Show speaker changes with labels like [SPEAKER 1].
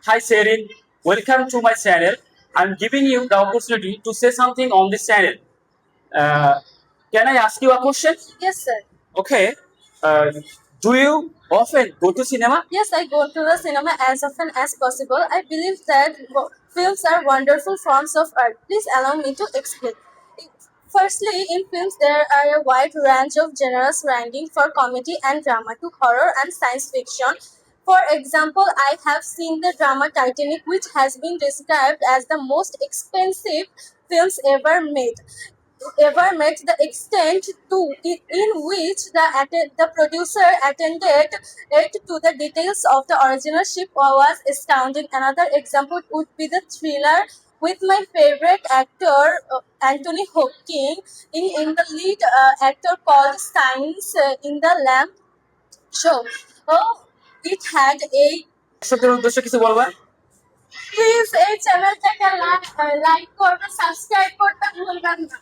[SPEAKER 1] Hi Sherin, welcome to my channel. I'm giving you the opportunity to say something on this channel. Uh, can I ask you a question?
[SPEAKER 2] Yes, sir.
[SPEAKER 1] Okay. Uh, do you often go to cinema?
[SPEAKER 2] Yes, I go to the cinema as often as possible. I believe that films are wonderful forms of art. Please allow me to explain. Firstly, in films, there are a wide range of genres ranging from comedy and drama to horror and science fiction. For example, I have seen the drama Titanic, which has been described as the most expensive films ever made, the extent to in which the producer attended it to the details of the original ship was astounding. Another example would be the thriller with my favorite actor Anthony Hopkins in the lead actor called Science in the Lamb show. Oh, it had a
[SPEAKER 1] দর্শকদের উদ্দেশ্যে কিছু বলবা?
[SPEAKER 2] Please এই চ্যানেলটাকে like করবে subscribe করতে ভুলবেন না